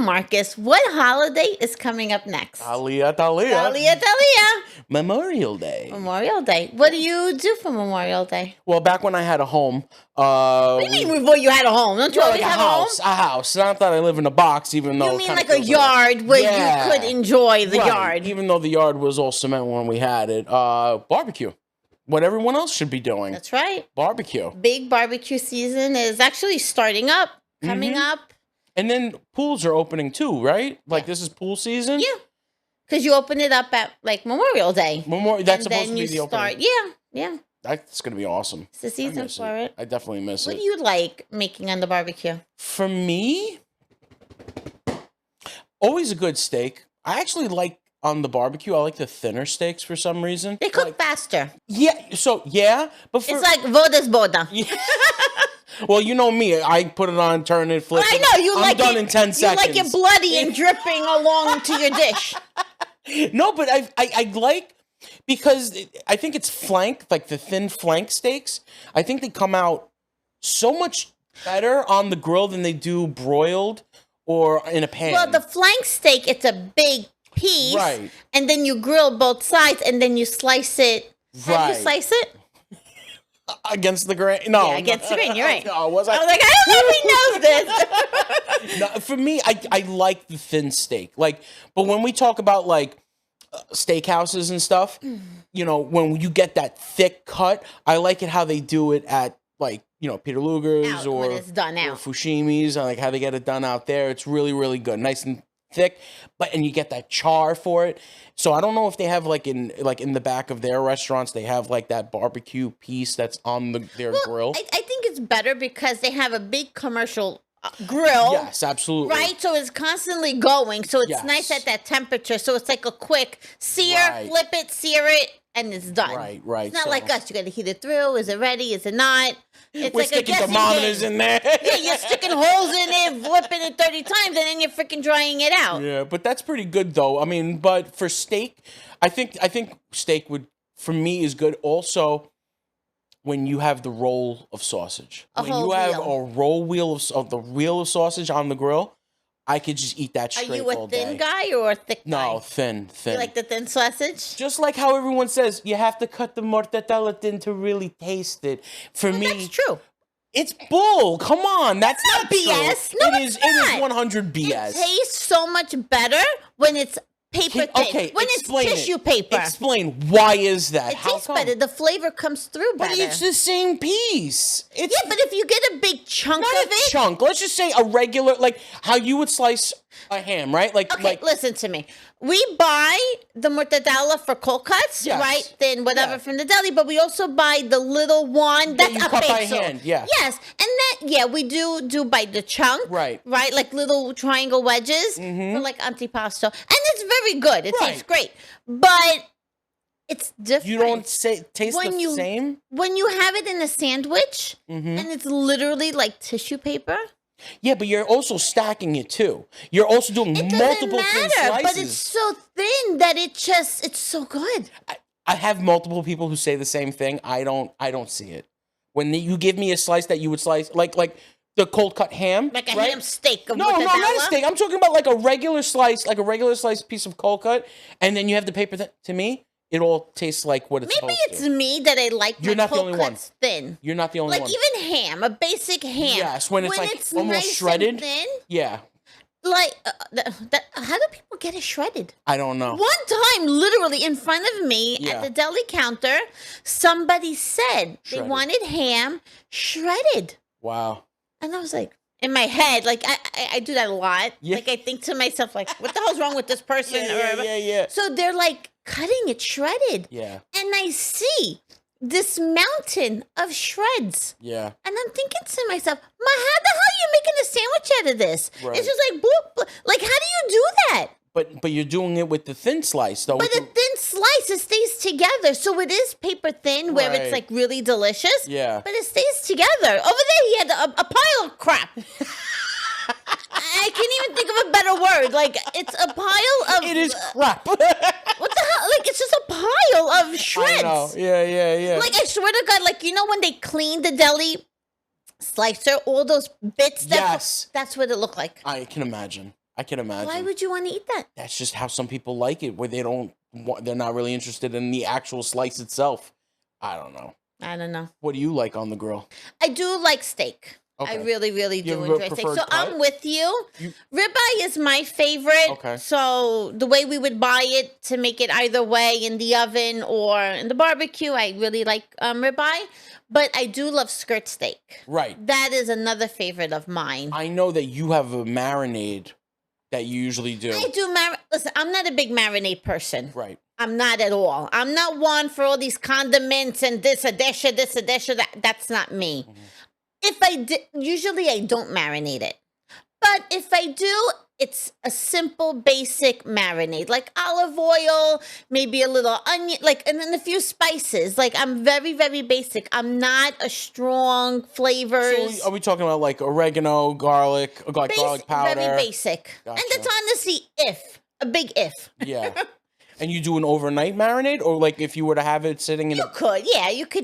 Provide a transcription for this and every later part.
Marcus, what holiday is coming up next? Talia. Talia. Memorial Day. Memorial Day. What do you do for Memorial Day? Well, back when I had a home. What do you mean before you had a home? Don't you always have a house. Not that I live in a box, even though... You mean like a yard where you could enjoy the right. yard? Even though the yard was all cement when we had it. Barbecue. What everyone else should be doing. That's right. Barbecue. Big barbecue season is actually starting up, coming up. And then pools are opening too, right? Like this is pool season? Yeah. Because you open it up at like Memorial Day. That's supposed to be the opening. Yeah. That's going to be awesome. It's the season for it. I definitely miss it. What do you like making on the barbecue? For me, always a good steak. I actually like on the barbecue, I like the thinner steaks for some reason. They cook faster. Yeah, but it's like boda's boda. Yeah. Well, you know me. I put it on, turn it, flip it. I know. I'm done in 10 seconds. You like it bloody and dripping along to your dish. No, but I like, because I think it's flank, like the thin flank steaks. I think they come out so much better on the grill than they do broiled or in a pan. Well, the flank steak, it's a big piece. Right. And then you grill both sides and then you slice it. Right. How do you slice it? Against the grain? No. Yeah, against the grain, you're right. No, was I? I was like, I don't know if he knows this. No, for me, I like the thin steak. Like, but when we talk about like steakhouses and stuff, you know, when you get that thick cut, I like it how they do it at like, you know, Peter Luger's or Fushimi's. I like how they get it done out there. It's really, really good. Nice and thick, and you get that char for it. So I don't know if they have like in the back of their restaurants, they have like that barbecue piece that's on their grill. I think it's better because they have a big commercial grill. Yes, absolutely. Right, so it's constantly going, so it's nice at that temperature. So it's like a quick sear, flip it, sear it, and it's done. Right. It's not like us. You got to heat it through. Is it ready? Is it not? It's We're like sticking thermometers in there. Yeah, you're sticking holes in it, flipping it 30 times, and then you're freaking drying it out. Yeah, but that's pretty good though. I mean, but for steak, I think steak would, for me, is good. Also, when you have the roll of sausage, when you have a roll wheel of the wheel of sausage on the grill, I could just eat that straight all day. Are you a thin guy or a thick guy? No, thin. You like the thin sausage? Just like how everyone says, you have to cut the mortadella thin to really taste it. For me, that's true. It's bull. Come on, that's not BS. True. No, it is 100 BS. It tastes so much better when it's paper thin. Okay, when it's tissue paper. Explain, why is that? It tastes better. The flavor comes through better. But it's the same piece. Yeah, but if you get a big chunk of it. Chunk. Let's just say a regular, like how you would slice a ham, right? Okay, listen to me. We buy the mortadella for cold cuts, right? Then whatever from the deli, but we also buy the little one that's you cut by hand. Yeah. Yes, and that we do by the chunk, right? Like little triangle wedges for like antipasto, and it's very good. It tastes great, but it's different. You don't taste the same when you have it in a sandwich, and it's literally like tissue paper. Yeah, but you're also stacking it too. You're also doing multiple thin slices. But it's so thin that it's so good. I have multiple people who say the same thing. I don't see it. When you give me a slice that you would slice like the cold cut ham, like a ham steak. No, not a steak. I'm talking about like a regular slice piece of cold cut, and then you have the paper. To me, it all tastes like what it's supposed to. Maybe it's me that I like my cold cuts thin. You're not the only one. Like even ham, a basic ham. Yes, when it's almost nice shredded. And thin, yeah. Like, how do people get it shredded? I don't know. One time, literally in front of me at the deli counter, somebody said they wanted ham shredded. Wow. And I was like, in my head, like I do that a lot. Yeah. Like I think to myself, like, what the hell's wrong with this person? Yeah. So they're like cutting it shredded. Yeah. And I see this mountain of shreds. Yeah. And I'm thinking to myself, how the hell are you making a sandwich out of this? Right. It's just like, bloop, bloop. Like, how do you do that? But you're doing it with the thin slice, though. But the thin slice, it stays together. So it is paper thin where it's like really delicious. Yeah. But it stays together. Over there, he had a pile of crap. I can't even think of a better word. Like, it's a pile of... It is crap. What the hell? Like, it's just a pile of shreds. I know. Yeah. Like, I swear to God, like, you know when they clean the deli slicer, all those bits? That's what it looked like. I can imagine. I can imagine. Why would you want to eat that? That's just how some people like it, where they're not really interested in the actual slice itself. I don't know. What do you like on the grill? I do like steak. Okay. I really, really do enjoy steak. So cut? I'm with you. Ribeye is my favorite. Okay. So the way we would buy it to make it either way in the oven or in the barbecue, I really like ribeye. But I do love skirt steak. Right. That is another favorite of mine. I know that you have a marinade that you usually do. I do Listen, I'm not a big marinade person. Right. I'm not at all. I'm not one for all these condiments and this a dish, that. That's not me. Mm-hmm. If I usually I don't marinate it. But if I do, it's a simple, basic marinade, like olive oil, maybe a little onion, and then a few spices. I'm very, very basic. I'm not a strong flavors. So are we talking about like oregano, garlic powder? Very basic. Gotcha. And that's honestly a big if. Yeah. And you do an overnight marinade, or like if you were to have it sitting in you could.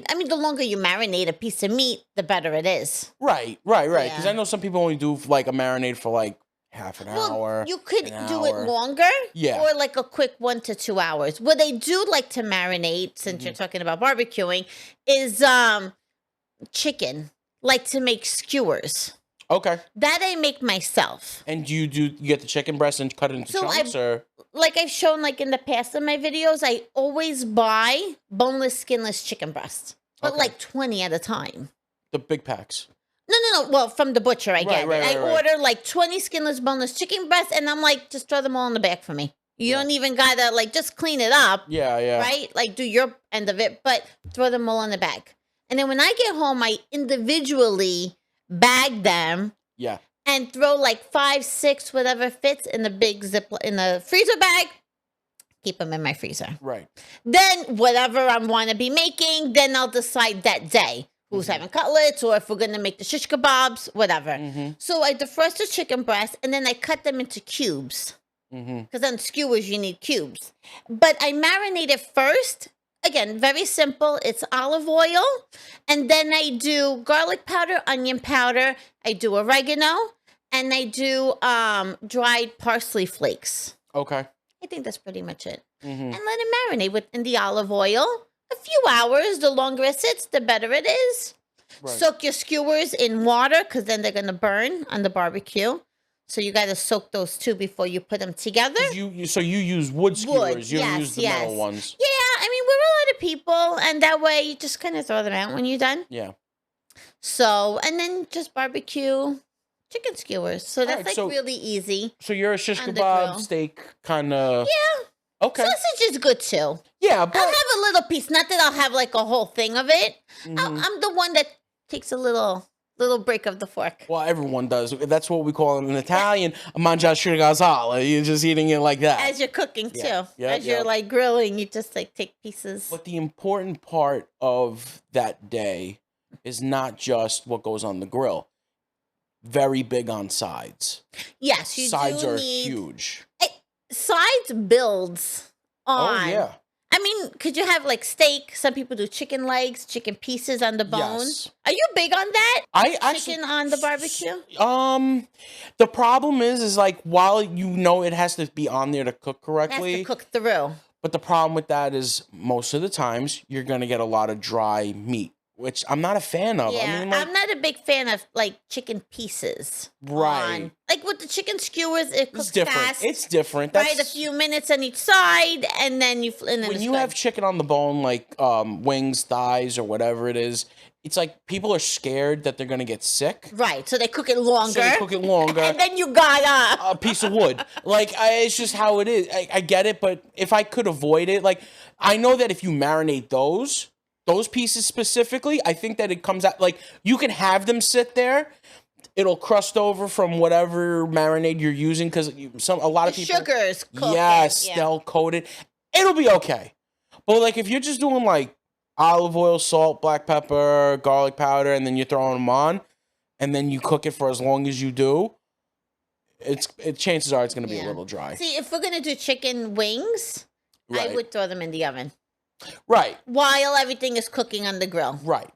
I mean, the longer you marinate a piece of meat, the better it is. Right. Because I know some people only do like a marinade for like half an hour. You could do it longer. Yeah. Or like a quick 1 to 2 hours. What I do like to marinate, since you're talking about barbecuing, is chicken. Like to make skewers. Okay. That I make myself. And you get the chicken breast and cut it into chunks, or? Like I've shown in the past in my videos, I always buy boneless, skinless chicken breasts. But 20 at a time. The big packs. No. Well, from the butcher, I get it. I order 20 skinless, boneless chicken breasts, and I'm just throw them all in the bag for me. You don't even gotta just clean it up. Yeah. Right? Do your end of it, but throw them all in the bag. And then when I get home, I individually bag them. Yeah. And throw 5, 6, whatever fits in the big in the freezer bag. Keep them in my freezer. Right. Then whatever I want to be making, then I'll decide that day who's having cutlets or if we're going to make the shish kebabs, whatever. Mm-hmm. So I defrost the chicken breast and then I cut them into cubes. Because on skewers, you need cubes. But I marinate it first. Again, very simple. It's olive oil. And then I do garlic powder, onion powder. I do oregano. And I do dried parsley flakes. Okay. I think that's pretty much it. And let it marinate in the olive oil. A few hours. The longer it sits, the better it is. Right. Soak your skewers in water because then they're going to burn on the barbecue. So you got to soak those too before you put them together. So you use wood skewers. You don't use the metal ones. Yeah, I mean, we're a lot of people, and that way you just kind of throw them out when you're done. Yeah. So, and then just barbecue chicken skewers. So that's really easy. So you're a shish kebab steak kind of. Yeah. Okay. Sausage is good too. Yeah, but I'll have a little piece. Not that I'll have a whole thing of it. I'm the one that takes a little break of the fork. Well, everyone does. That's what we call it in Italian, a mangiare gazzala. You're just eating it like that. As you're cooking, too. As you're, grilling, you just, take pieces. But the important part of that day is not just what goes on the grill. Very big on sides. Yes, you sides do are need... huge. Sides builds on... Oh, yeah. I mean, could you have steak? Some people do chicken legs, chicken pieces on the bone. Yes. Are you big on that? Chicken on the barbecue? The problem is while it has to be on there to cook correctly. It has to cook through. But the problem with that is most of the times you're gonna get a lot of dry meat, which I'm not a fan of. Yeah, I mean, I'm not a big fan of chicken pieces. Right. With the chicken skewers, it cooks fast. It's different. Right, a few minutes on each side, and then when you have chicken on the bone, wings, thighs, or whatever it is, it's people are scared that they're gonna get sick. Right, so they cook it longer. And then you got a piece of wood. It's just how it is. I get it, but if I could avoid it, I know that if you marinate those pieces specifically, I think that it comes out you can have them sit there. It'll crust over from whatever marinade you're using because a lot of people sugars cook yes, they'll coat it. It'll be okay. But if you're just doing olive oil, salt, black pepper, garlic powder, and then you're throwing them on, and then you cook it for as long as you do, chances are it's going to be a little dry. See, if we're going to do chicken wings, I would throw them in the oven. Right. While everything is cooking on the grill. Right.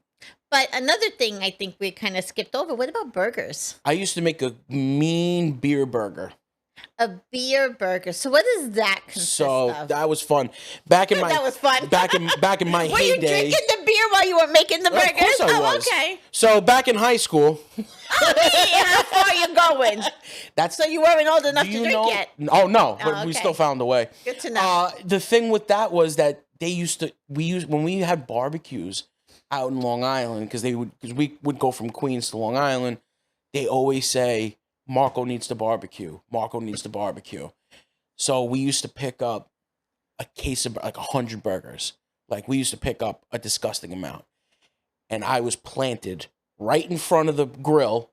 But another thing I think we kind of skipped over, what about burgers? I used to make a mean beer burger. A beer burger. So what does that consist So of? that was fun. Back in my That was fun. back in my Were you heyday. drinking the beer while you were making the burgers? Of course I was. Okay. So back in high school, How far are you going? that's So you weren't old enough do to you drink know? yet. Oh no, but we okay. still found a way. Good to know. The thing with that was that when we had barbecues out in Long Island because we would go from Queens to Long Island. They always say Marco needs to barbecue. Marco needs to barbecue. So we used to pick up a case of like 100 burgers. Like we used to pick up a disgusting amount. And I was planted right in front of the grill.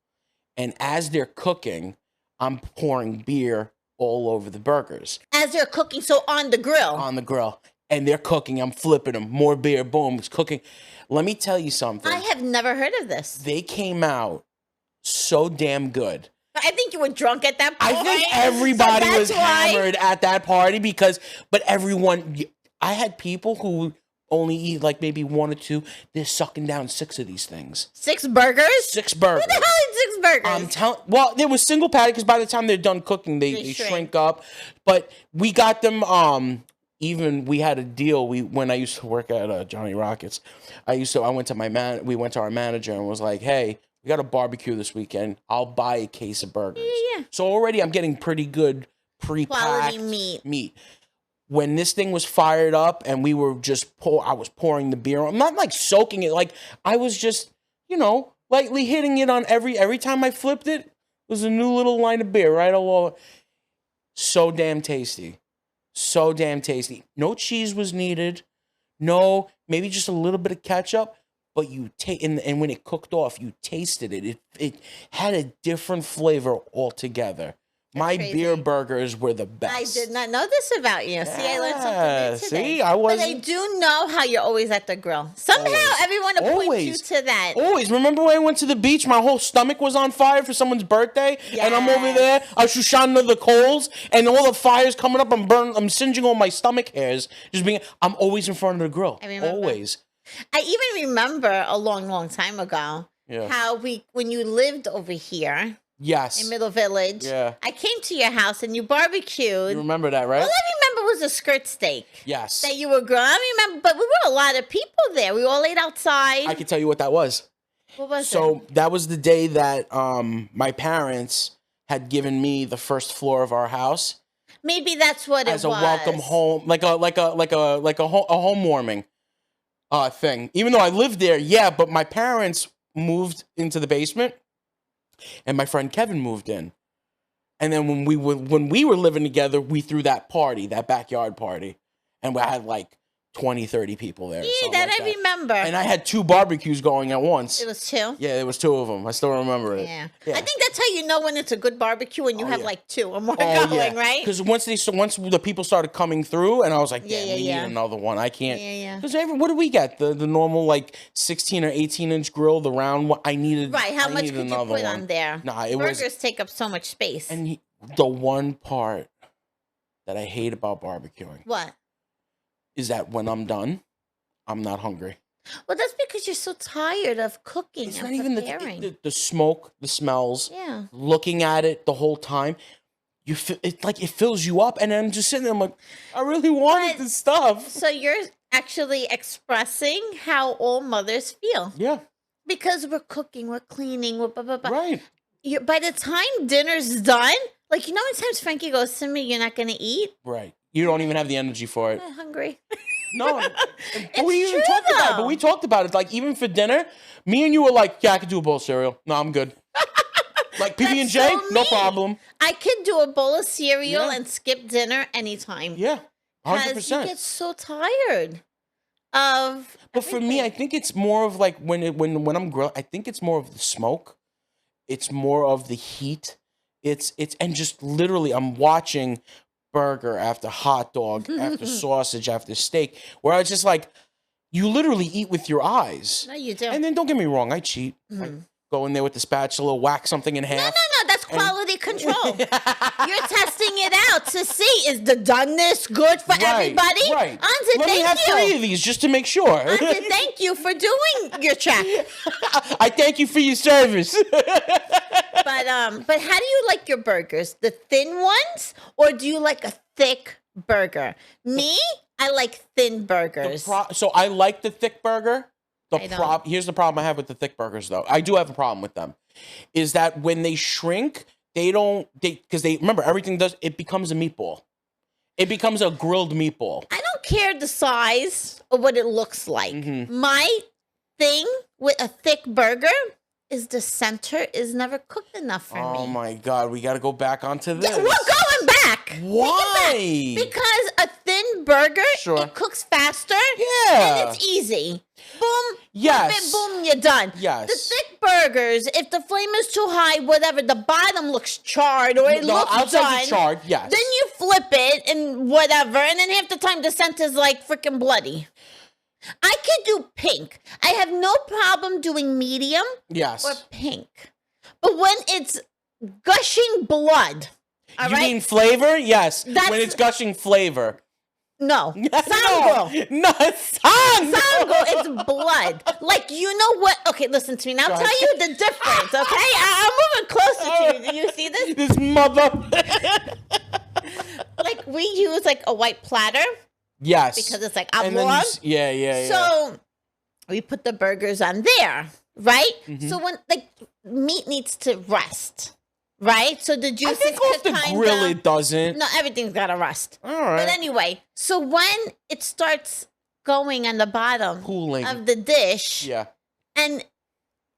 And as they're cooking, I'm pouring beer all over the burgers. As they're cooking, so on the grill. On the grill. And they're cooking. I'm flipping them. More beer. Boom. It's cooking. Let me tell you something. I have never heard of this. They came out so damn good. I think you were drunk at that point. I think everybody So was that's why- hammered at that party but everyone, I had people who only eat like maybe one or two. They're sucking down 6 of these things. 6 burgers? 6 burgers. Who the hell eats 6 burgers? I'm telling. Well, there was single patty because by the time they're done cooking, they shrink up. But we got them. Even we had a deal. When I used to work at Johnny Rockets, I went to we went to our manager and was like, hey. We got a barbecue this weekend. I'll buy a case of burgers. Yeah. So already I'm getting pretty good pre-packed Quality meat. When this thing was fired up and we were just I was pouring the beer on. I'm not like soaking it. Like I was just, lightly hitting it on every time I flipped it was a new little line of beer right along. So damn tasty. So damn tasty. No cheese was needed. No, maybe just a little bit of ketchup. But you and when it cooked off, you tasted it. It had a different flavor altogether. My crazy. beer burgers were the best. I did not know this about you. See, I learned something new today. See, I was. But I do know how you're always at the grill. Somehow, everyone appoints you to that. Always. Remember when I went to the beach? My whole stomach was on fire for someone's birthday, and I'm over there. I was under the coals, and all the fire's coming up. I'm singeing all my stomach hairs. I'm always in front of the grill. I remember. Always. I even remember a long, long time ago how when you lived over here. Yes. In Middle Village. Yeah. I came to your house and you barbecued. You remember that, right? All I remember was a skirt steak. Yes. That you were grilling. I remember, but we were a lot of people there. We all ate outside. I can tell you what that was. What was it? So that was the day that my parents had given me the first floor of our house. Maybe that's what it was. As a welcome home, like a homewarming thing. Even though I lived there, but my parents moved into the basement. And my friend Kevin moved in. And then when we were living together, we threw that backyard party. And we had like 20, 30 people there. Yeah, that I remember. And I had 2 barbecues going at once. It was 2? Yeah, there was 2 of them. I still remember it. Yeah. I think that's how you know when it's a good barbecue when you have like 2 or more going, right? Because once the people started coming through, and I was like, damn, we need another one. I can't. Yeah. Because what did we get? The normal like 16 or 18-inch grill, the round one. I needed. Right. How much could you put one. on there? Nah, Burgers take up so much space. And the one part that I hate about barbecuing. What? Is that when I'm done, I'm not hungry. Well, that's because you're so tired of cooking. It's and not even the smoke, the smells. Yeah. Looking at it the whole time, you feel it fills you up, and I'm just sitting there. I'm like, I really wanted this stuff. So you're actually expressing how all mothers feel. Yeah. Because we're cooking, we're cleaning, we're blah, blah, blah. Right. By the time dinner's done, like, you know how many times Frankie goes to me, you're not going to eat? Right. You don't even have the energy for it. I'm hungry. No. It's we even true, talked about it. though. But we talked about it. Like, even for dinner, me and you were like, yeah, I could do a bowl of cereal. No, I'm good. Like, PB&J, so no mean. problem. I could do a bowl of cereal and skip dinner anytime. Yeah, 100%. Because you get so tired of But for me, I think it's more of like when I'm grilling, I think it's more of the smoke. It's more of the heat. It's and just literally I'm watching burger after hot dog after sausage after steak where I just like you literally eat with your eyes. No, you do. And then don't get me wrong, I cheat. I go in there with the spatula, whack something in half. No, that's quality control. You're testing it out to see is the doneness good for everybody? Right. Anza, Let me have thank 3 you. of these just to make sure. Anza, thank you for doing your check. I thank you for your service. But But how do you like your burgers? The thin ones, or do you like a thick burger? Me, I like thin burgers. So I like the thick burger. I don't. Here's the problem I have with the thick burgers, though. I do have a problem with them. Is that when they shrink, because they remember everything it becomes a meatball. It becomes a grilled meatball. I don't care the size or what it looks like. Mm-hmm. My thing with a thick burger is the center is never cooked enough for me. Oh my God, we got to go back onto this. Yeah, we're going back. Why? Because a thin burger, it cooks faster. Yeah. And it's easy. Boom. Yes. Boom, you're done. Yes. The thick burgers, if the flame is too high, whatever, the bottom looks charred or it looks done. Charred, yes. Then you flip it and whatever, and then half the time the center's like freaking bloody. I can do pink. I have no problem doing medium or pink. But when it's gushing blood, all right? You mean flavor? Yes. When it's gushing flavor. No. Sangro. No, sangro. Sangro is blood. Like, you know what? Okay, listen to me. Now I'll tell you the difference, okay? I'm moving closer to you. Do you see this? This mother. Like, we use, like, a white platter. Yes. Because it's, like, oblong. Yeah. So, we put the burgers on there, right? Mm-hmm. So, when, like, meat needs to rest. Right? So the juices I think off the grill it doesn't. No, everything's got to rust. All right. But anyway, so when it starts going on the bottom Cooling. of the dish, yeah, and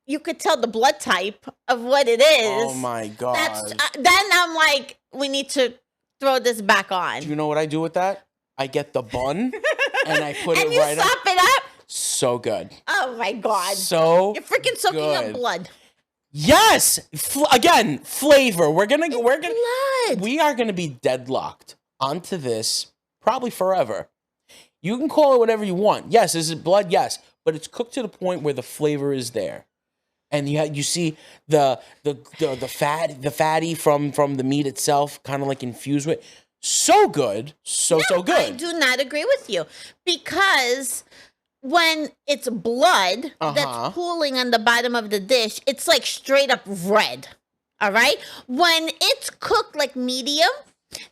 you could tell the blood type of what it is. Oh my God. Then I'm like, we need to throw this back on. Do you know what I do with that? I get the bun and I put and it you right sop it up? So good. Oh my God. So you're freaking soaking up blood. Yes. Again, flavor. We are gonna be deadlocked onto this probably forever. You can call it whatever you want. Yes, is it blood? Yes, but it's cooked to the point where the flavor is there, and you see the fatty from the meat itself, kind of like infused with. So good, so good. I do not agree with you because when it's blood that's pooling on the bottom of the dish, it's like straight up red. All right? When it's cooked like medium,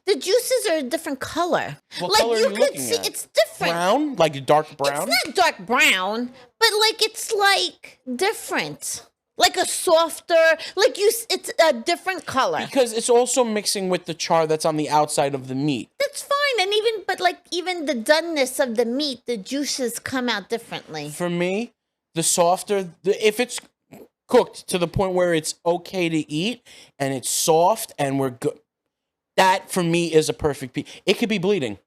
the juices are a different color. What color you are you could looking see at? it's different. Brown? Like dark brown? It's not dark brown, but like it's like different. Like a softer, it's a different color. Because it's also mixing with the char that's on the outside of the meat. That's fine. And even the doneness of the meat, the juices come out differently. For me, the softer, if it's cooked to the point where it's okay to eat and it's soft and we're good, that for me is a perfect piece. It could be bleeding.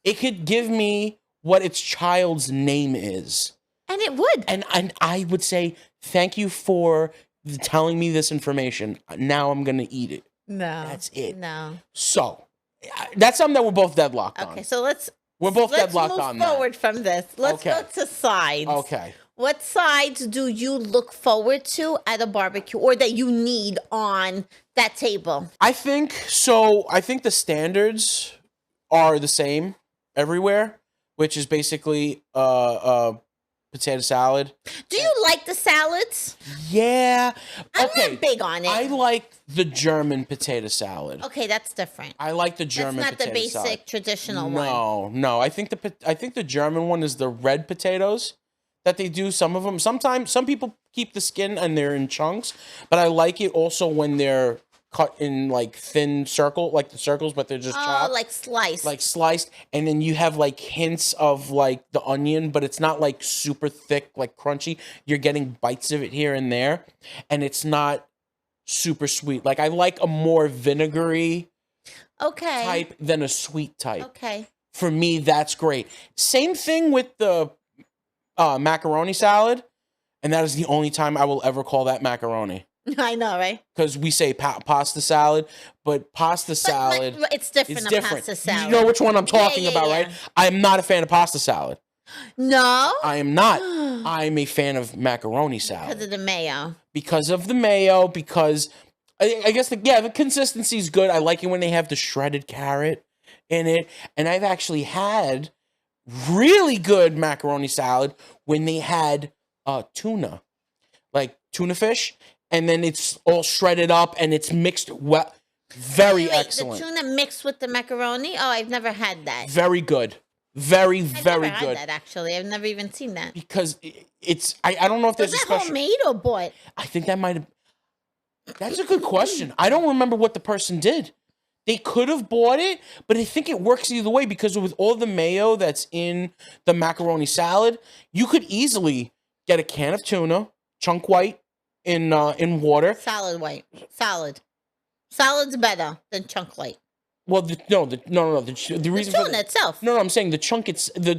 It could give me what its child's name is. And it would. And I would say, thank you for telling me this information. Now I'm going to eat it. No. That's it. No. So, that's something that we're both deadlocked on. Okay, so we're both deadlocked on that. Let's move forward from this. Let's go to sides. Okay. What sides do you look forward to at a barbecue or that you need on that table? I think the standards are the same everywhere, which is basically potato salad. Do you like the salads? Yeah. I'm not big on it. I like the German potato salad. Okay, that's different. I like the German potato salad. That's not the basic traditional one. No. I think the German one is the red potatoes that they do. Some of them. Sometimes some people keep the skin and they're in chunks, but I like it also when they're cut in like thin like the circles, but they're just chopped. Like sliced. Like sliced, and then you have like hints of like the onion, but it's not like super thick, like crunchy. You're getting bites of it here and there, and it's not super sweet. Like I like a more vinegary type than a sweet type. Okay. For me, that's great. Same thing with the macaroni salad, and that is the only time I will ever call that macaroni. I know, right? Because we say pasta salad, but pasta salad... it's different than pasta salad. You know which one I'm talking about, right? I am not a fan of pasta salad. No? I am not. I'm a fan of macaroni salad. Because of the mayo. Because of the mayo, because... I guess, the consistency is good. I like it when they have the shredded carrot in it. And I've actually had really good macaroni salad when they had tuna. Like tuna fish. and then it's all shredded up and it's mixed well. Very Wait, excellent. The tuna mixed with the macaroni? Oh, I've never had that. Very good. Very, I've very never good. had that, actually. I've never even seen that. Because it's, I don't know if Was there's a that special. homemade or bought? I think that might have. That's a good question. I don't remember what the person did. They could have bought it, but I think it works either way because with all the mayo that's in the macaroni salad, you could easily get a can of tuna, chunk white, in water. Solid white. Solid. Solid's better than chunk white. Well, no. The reason The for tuna itself. No, I'm saying the chunk. It's the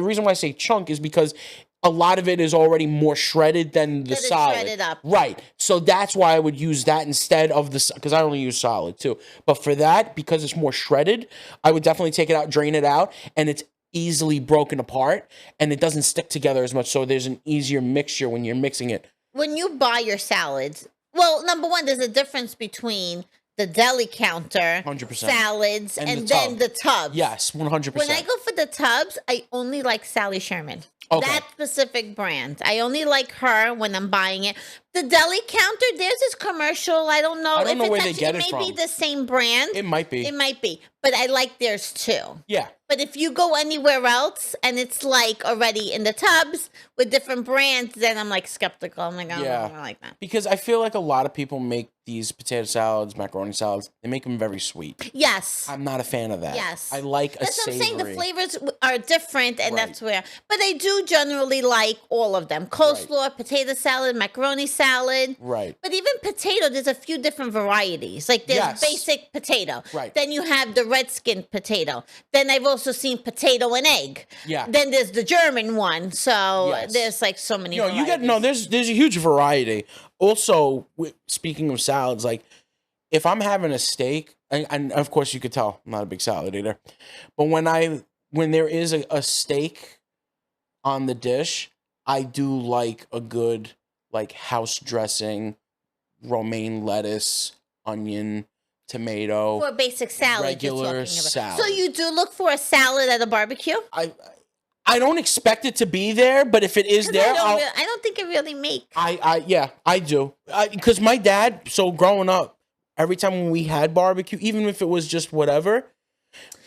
reason why I say chunk is because a lot of it is already more shredded than the That it's solid. shredded up. Right. So that's why I would use that instead of the, because I only use solid too. But for that, because it's more shredded, I would definitely take it out, drain it out, and it's easily broken apart and it doesn't stick together as much. So there's an easier mixture when you're mixing it. When you buy your salads, well, number one, there's a difference between the deli counter 100%. salads And and the then tub. the tubs. Yes, 100%. When I go for the tubs, I only like Sally Sherman. Okay. That specific brand. I only like her when I'm buying it. The deli counter, there's this commercial. I don't know. I don't if know it's where they actually, get it may be from. the same brand. It might be. It might be. But I like theirs too. Yeah. But if you go anywhere else and it's like already in the tubs with different brands, then I'm like skeptical. I'm like, oh, Yeah. I don't like that. Because I feel like a lot of people make these potato salads, macaroni salads, they make them very sweet. Yes. I'm not a fan of that. Yes. I like That's a what I'm saying. The savory. flavors are different, and Right. that's where. But I do generally like all of them: coleslaw, potato salad, macaroni salad. Right. But even potato, there's a few different varieties. Like there's Yes. basic potato. Right. Then you have the red skin potato. Then I've also seen potato and egg. Yeah. Then there's the German one. So Yes. there's like so many. You know, you get varieties. there's a huge variety. Also, speaking of salads, like if I'm having a steak, and of course you could tell I'm not a big salad eater, but when there is a steak on the dish, I do like a good like house dressing, romaine lettuce, onion, tomato. For a basic salad, regular you're talking about. salad. So you do look for a salad at a barbecue? I don't expect it to be there, but if it is 'Cause there, I don't think it really makes. I do. Because my dad, so growing up, every time when we had barbecue, even if it was just whatever,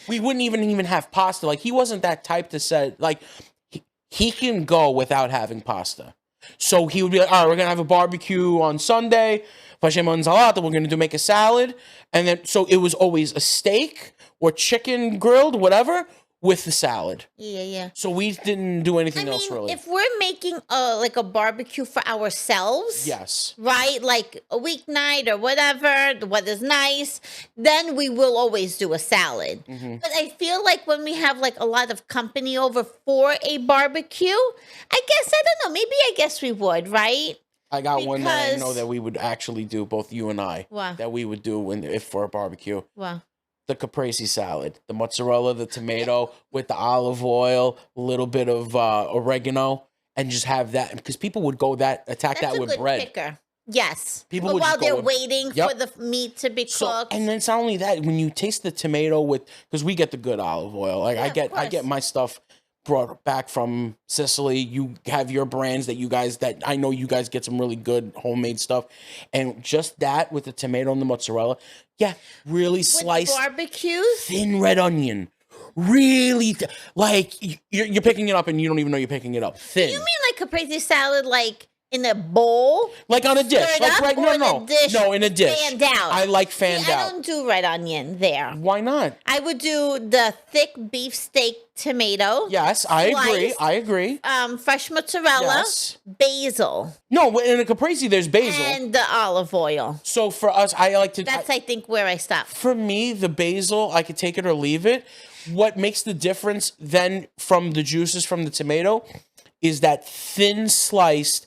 we wouldn't even have pasta. Like he wasn't that type to say like he can go without having pasta. So he would be like, all right, we're gonna have a barbecue on Sunday. Facciamo insalata. We're gonna make a salad, and then so it was always a steak or chicken grilled, whatever, with the salad. Yeah. So we didn't do I anything else mean, really. if we're making like a barbecue for ourselves, Yes. right, like a weeknight or whatever, the weather's nice, then we will always do a salad. Mm-hmm. But I feel like when we have like a lot of company over for a barbecue, I don't know, maybe I guess we would, right? I got one that I know Because- that we would actually do, both you and I. Wow. That we would do if for a barbecue. Well, The caprese salad, the mozzarella, the tomato with the olive oil, a little bit of oregano, and just have that because people would go attack that's that a with good bread. picker. Yes. People But would while just go they're with- waiting Yep. for the meat to be So cooked. and then it's not only that when you taste the tomato with because we get the good olive oil. Like Yeah, I of get course. my stuff brought back from Sicily. You have your brands that I know you guys get some really good homemade stuff, and just that with the tomato and the mozzarella, really with sliced barbecues, thin red onion, really like you're picking it up and you don't even know you're picking it up. Thin, you mean like caprese salad, like in a bowl? like on a dish, Stirred like up right? or No, in a no, dish no, in a dish. fanned out? I like fanned See, I out. don't do red onion there. Why not? I would do the thick beef steak tomato. Yes, I agree. Sliced. I agree. Fresh mozzarella, Yes. basil, No, in a caprese, there's basil. and the olive oil. So for us, I like to. That's, I think, where I stop. For me, the basil, I could take it or leave it. What makes the difference then from the juices from the tomato is that thin sliced,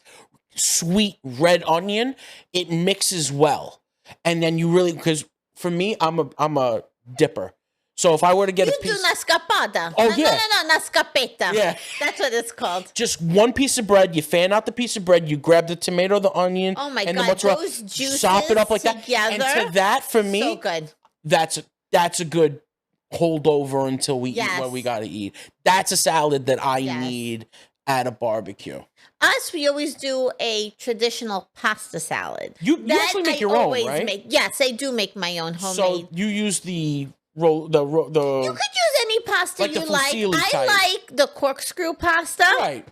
sweet red onion. It mixes well, and then you really because for me, I'm a dipper. So if I were to get You a do piece, nascapada. Oh, no, yeah. No, nascapetta. Yeah. That's what it's called. just one piece of bread, you fan out the piece of bread, you grab the tomato, the onion, Oh my and the God, mozzarella, those juices sop it up like that. together? And to that, for me, So good. that's a good holdover until we eat Yes. what we got to eat. That's a salad that I Yes. need at a barbecue? Us, we always do a traditional pasta salad. You actually make your own, right? Yes, I do make my own homemade. So you use the roll, You could use any pasta like the you like. fusilli I type. like the corkscrew pasta. Right.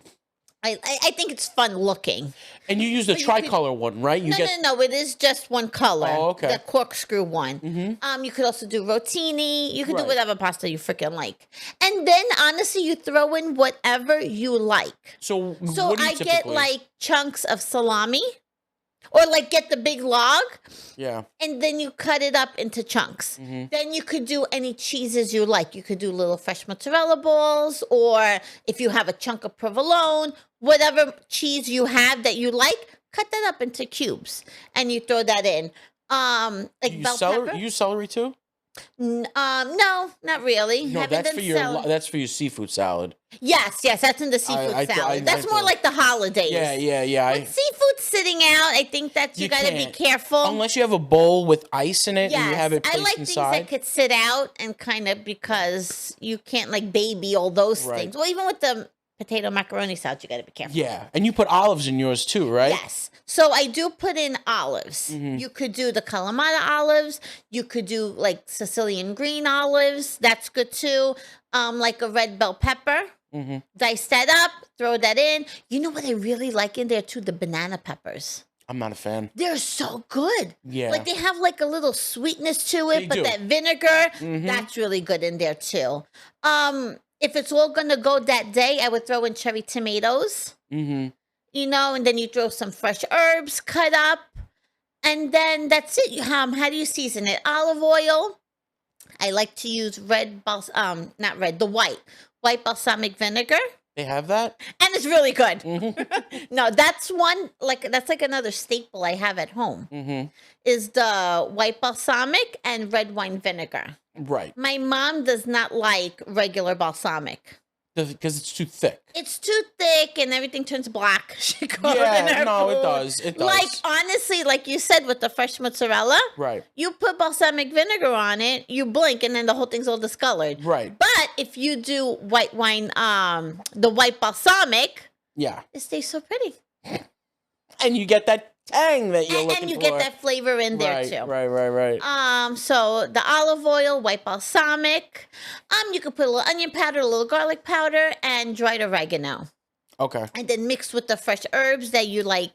I think it's fun looking. And you use the tricolor one, right? No. It is just one color. Oh, okay. The corkscrew one. You could also do rotini. You could do whatever pasta you freaking like. And then, honestly, you throw in whatever you like. So what do you I get like chunks of salami, or like get the big log. Yeah. And then you cut it up into chunks. Then you could do any cheeses you like. You could do little fresh mozzarella balls, or if you have a chunk of provolone, whatever cheese you have that you like, cut that up into cubes and you throw that in. Like bell pepper. You use celery too? No, not really. No, that's for your seafood salad. Yes, that's in the seafood salad. That's more like the holidays. Yeah. When seafood's sitting out, I think that you got to be careful. Unless you have a bowl with ice in it and you have it placed I like inside. things that could sit out and kind of, because you can't like baby all those things. Well, even with the potato macaroni salad, you got to be careful. Yeah, and you put olives in yours too, right? Yes. So I do put in olives. You could do the Kalamata olives. You could do like Sicilian green olives. That's good too. Like a red bell pepper. Dice that up, throw that in. You know what I really like in there too? The banana peppers. I'm not a fan. They're so good. Yeah. Like they have like a little sweetness to it, but that vinegar, that's really good in there too. If it's all gonna go that day, I would throw in cherry tomatoes. You know, and then you throw some fresh herbs cut up, and then that's it. How do you season it? Olive oil. I like to use white balsamic vinegar. They have that? And it's really good. No, that's like another staple I have at home. Is the white balsamic and red wine vinegar. Right. My mom does not like regular balsamic. Because it's too thick. It's too thick and everything turns black. She calls it It food. does. It does. Like, honestly, like you said with the fresh mozzarella. Right. You put balsamic vinegar on it, you blink, and then the whole thing's all discolored. Right. But if you do white wine, the white balsamic. Yeah. It stays so pretty. And you get that tang that you're looking for. And you get that flavor in there too. Right. So the olive oil, white balsamic. You could put a little onion powder, a little garlic powder, and dried oregano. Okay. And then mix with the fresh herbs that you like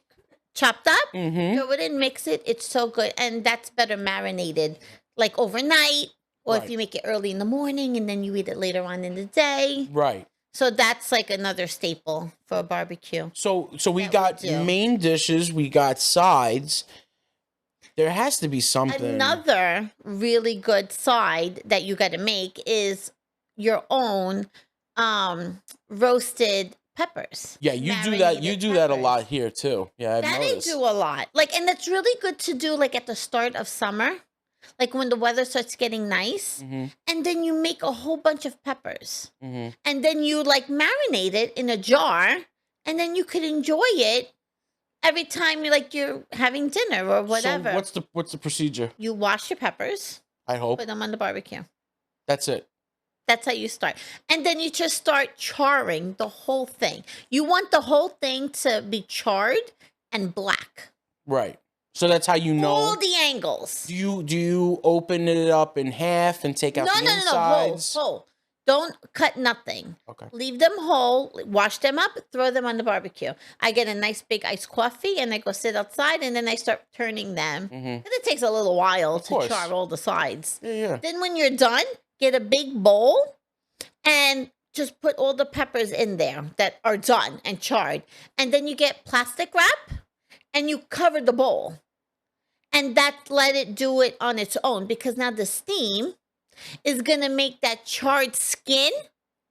chopped up. Throw it in, mix it. It's so good, and that's better marinated, like overnight, or if you make it early in the morning and then you eat it later on in the day. Right. So that's like another staple for a barbecue. So we got main dishes, we got sides. There has to be something. Another really good side that you got to make is your own roasted peppers. Yeah, you do that. You do that a lot here too. Yeah, I've noticed. I do a lot. Like, and that's really good to do like at the start of summer. Like when the weather starts getting nice, and then you make a whole bunch of peppers, and then you like marinate it in a jar, and then you could enjoy it every time you're having dinner or whatever. So what's the procedure? You wash your peppers. I hope. Put them on the barbecue. That's it. That's how you start. And then you just start charring the whole thing. You want the whole thing to be charred and black. Right. So that's how you know. All the angles. Do you open it up in half and take out the insides? No, whole. Don't cut nothing. Okay. Leave them whole, wash them up, throw them on the barbecue. I get a nice big iced coffee and I go sit outside and then I start turning them. And it takes a little while to char all the sides. Yeah. Then when you're done, get a big bowl and just put all the peppers in there that are done and charred. And then you get plastic wrap and you cover the bowl. And let it do it on its own, because now the steam is going to make that charred skin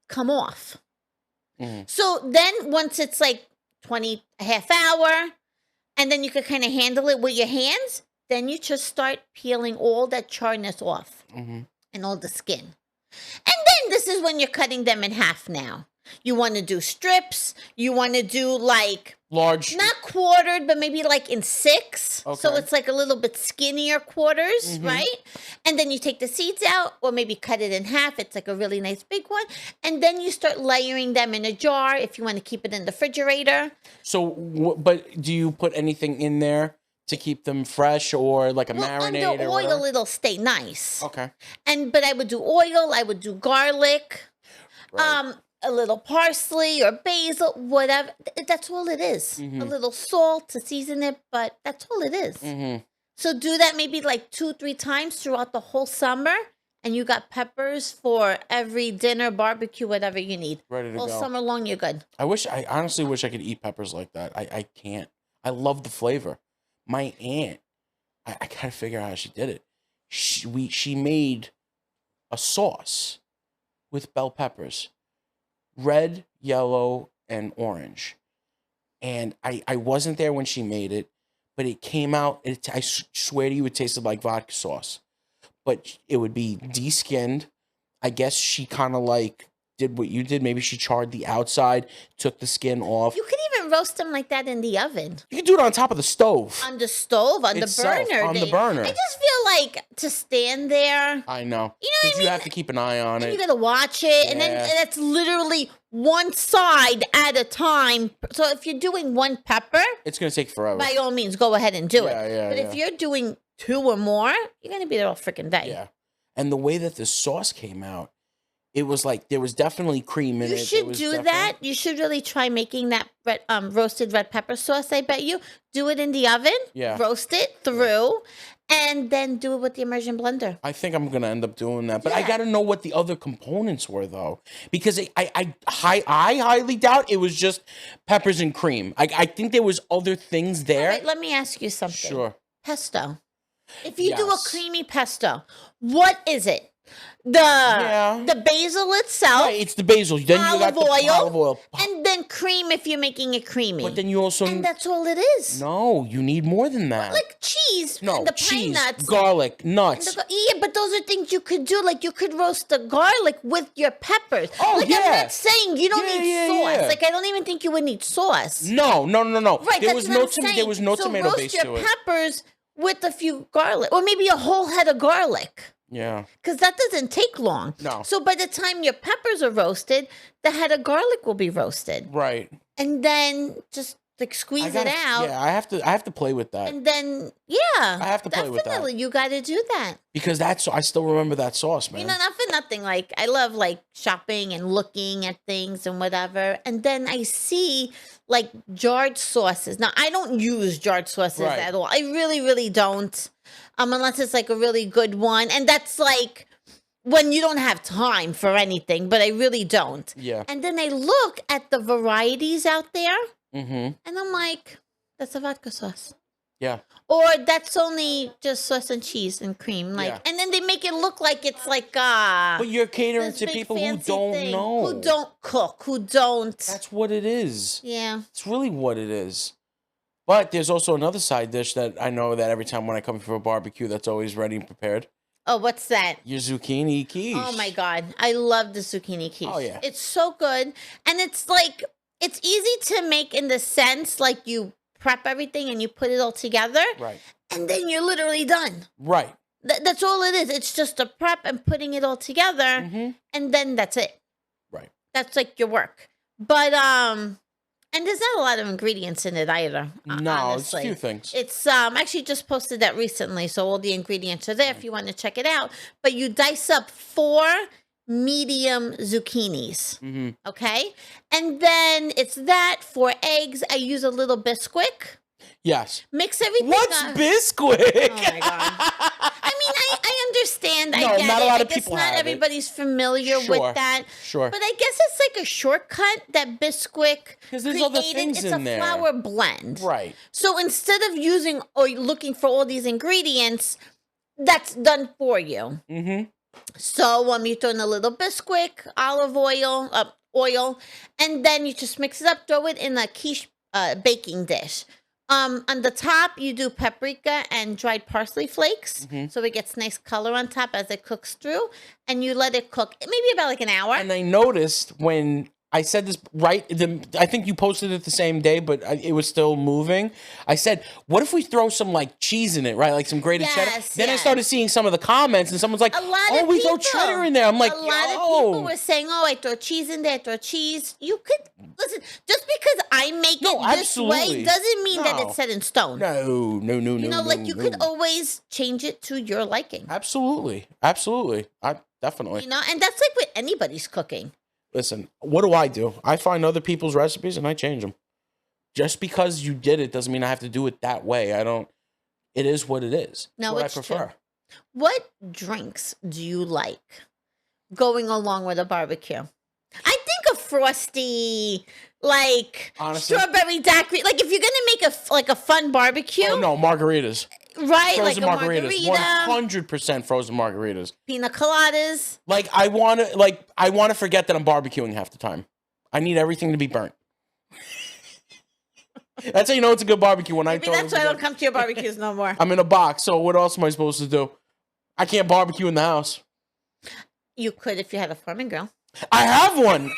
come off. So then once it's like a half hour, and then you can kind of handle it with your hands, then you just start peeling all that charredness off and all the skin. And then this is when you're cutting them in half now. You want to do strips. You want to do like Large. Not quartered, but maybe like in 6. So Okay. it's like a little bit skinnier quarters, right? And then you take the seeds out, or maybe cut it in half. It's like a really nice big one. And then you start layering them in a jar if you want to keep it in the refrigerator. So, but do you put anything in there to keep them fresh, or like a marinade Under or oil, whatever? it'll stay nice. Okay. But I would do oil. I would do garlic. Right. A little parsley or basil, whatever. That's all it is. A little salt to season it, but that's all it is. So do that maybe like 2-3 times throughout the whole summer, and you got peppers for every dinner, barbecue, whatever you need. Ready to All go. summer long, you're good. I honestly wish I could eat peppers like that. I can't. I love the flavor. My aunt, I gotta figure out how she did it. She made a sauce with bell peppers, red, yellow, and orange. And I wasn't there when she made it, but it came out. I swear to you, it tasted like vodka sauce, but it would be de-skinned. I guess she kind of like did what you did. Maybe she charred the outside, took the skin off. You could even roast them like that in the oven. You can do it on top of the stove. On the stove, on Itself, the burner. on the burner. I just feel like to stand there. I know. You know what I Because you mean? have to keep an eye on You it. gotta watch it, and then Yeah. that's literally one side at a time. So if you're doing one pepper, It's going to take forever. by all means, go ahead and do Yeah, it. yeah, But yeah. if you're doing 2 or more, you're gonna be there all freaking day. Yeah. And the way that the sauce came out, it was like there was definitely cream in You it. There should was do definitely- that. You should really try making that roasted red pepper sauce. I bet you. Do it in the oven. Yeah. Roast it through, and then do it with the immersion blender. I think I'm gonna end up doing that, but I Yeah. got to know what the other components were though, because I highly doubt it was just peppers and cream. I think there was other things All there. right, let me ask you something. Sure. Pesto. If you do a Yes. creamy pesto, what is it? Yeah. The basil itself, Right, it's the basil. Then you got olive the oil, olive oil, and then cream if you're making it creamy. but then you also and that's all it is. no, you need more than that. Like cheese, No, and the cheese, pine nuts. garlic, and nuts. yeah, but those are things you could do. Like you could roast the garlic with your peppers. Oh, like yeah. I'm not saying you don't Yeah, need yeah, sauce. yeah. Like I don't even think you would need sauce. No. Right, There that's was what no I'm saying. there was no so tomato roast base your to it. peppers with a few garlic, or maybe a whole head of garlic. Yeah. Because that doesn't take long. No. So by the time your peppers are roasted, the head of garlic will be roasted. Right. And then just like squeeze it out. Yeah, I have to play with that. And then, yeah. I have to play with that. Definitely, you got to do that. Because I still remember that sauce, man. You know, not for nothing. Like, I love like shopping and looking at things and whatever. And then I see like jarred sauces. Now, I don't use jarred sauces Right. at all. I really, really don't. Unless it's like a really good one. And that's like when you don't have time for anything, but I really don't. Yeah. And then I look at the varieties out there Mm-hmm. and I'm like, that's a vodka sauce. Yeah. Or that's only just sauce and cheese and cream. Like, Yeah. and then they make it look like it's like But you're catering this to big people who fancy don't thing, know. who don't cook, who don't. That's what it is. Yeah. It's really what it is. But there's also another side dish that I know that every time when I come for a barbecue, that's always ready and prepared. Oh, what's that? Your zucchini quiche. Oh my god, I love the zucchini quiche. Oh, yeah. It's so good, and it's like it's easy to make in the sense like you prep everything and you put it all together, Right. and then you're literally done. Right. That's all it is. It's just a prep and putting it all together, Mm-hmm. and then that's it. Right. That's like your work. But and there's not a lot of ingredients in it either. No, it's a honestly. few things. It's actually just posted that recently, so all the ingredients are there if you want to check it out. But you dice up 4 medium zucchinis, Mm-hmm. okay? And then it's that, 4 eggs. I use a little Bisquick. Yes. Mix everything What's up. Bisquick? Oh my god! I mean, I understand. No, I get not a it. lot I of guess people not have it. everybody's familiar Sure. with that. Sure. But I guess it's like a shortcut that Bisquick 'Cause there's other created. things It's in a there. flour blend. Right. So instead of using or looking for all these ingredients, that's done for you. Mm-hmm. So you throw in a little Bisquick, olive oil, and then you just mix it up. Throw it in a quiche baking dish. On the top, you do paprika and dried parsley flakes, so it gets nice color on top as it cooks through, and you let it cook maybe about like an hour. And I noticed when I said this right. I think you posted it the same day, but it was still moving. I said, "What if we throw some like cheese in it, right? Like some grated cheddar?" Then I started seeing some of the comments, and someone's like, "Oh, we throw cheddar in there." I'm like, a lot of people were saying, "Oh, I throw cheese in there. I throw cheese." You could listen. Just because I make it this way doesn't mean that it's set in stone. No. You know, like you could always change it to your liking. Absolutely. I definitely. You know, and that's like with anybody's cooking. Listen, what do? I find other people's recipes and I change them. Just because you did it doesn't mean I have to do it that way. I don't. It is what it is. No, what it's I prefer. True. What drinks do you like going along with a barbecue? I think a frosty, like honestly, strawberry daiquiri. Like if you're gonna make a fun barbecue. Oh no, margaritas. Right, frozen like margaritas, 100% frozen margaritas. Pina coladas. Like I want to forget that I'm barbecuing half the time. I need everything to be burnt. That's how you know it's a good barbecue when Maybe that's why I don't come to your barbecues no more. I'm in a box, so what else am I supposed to do? I can't barbecue in the house. You could if you had a farming grill. I have one.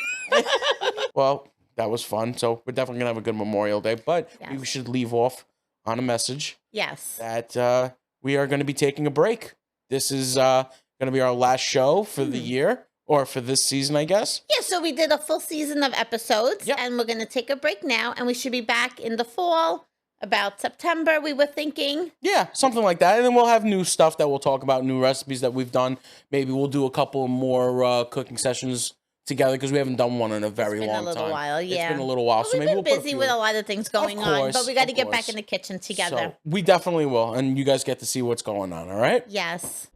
Well, that was fun. So we're definitely gonna have a good Memorial Day, but we should leave off on a message. Yes. That we are going to be taking a break. This is going to be our last show for the year, or for this season, I guess. Yeah, so we did a full season of episodes, and we're going to take a break now, and we should be back in the fall, about September, we were thinking. Yeah, something like that. And then we'll have new stuff that we'll talk about, new recipes that we've done. Maybe we'll do a couple more cooking sessions together because we haven't done one in a very long time. It's been a little while, yeah. It's been a little while, so maybe we'll been busy with a lot of things going on, but we got to get back in the kitchen together. So we definitely will, and you guys get to see what's going on, all right? Yes.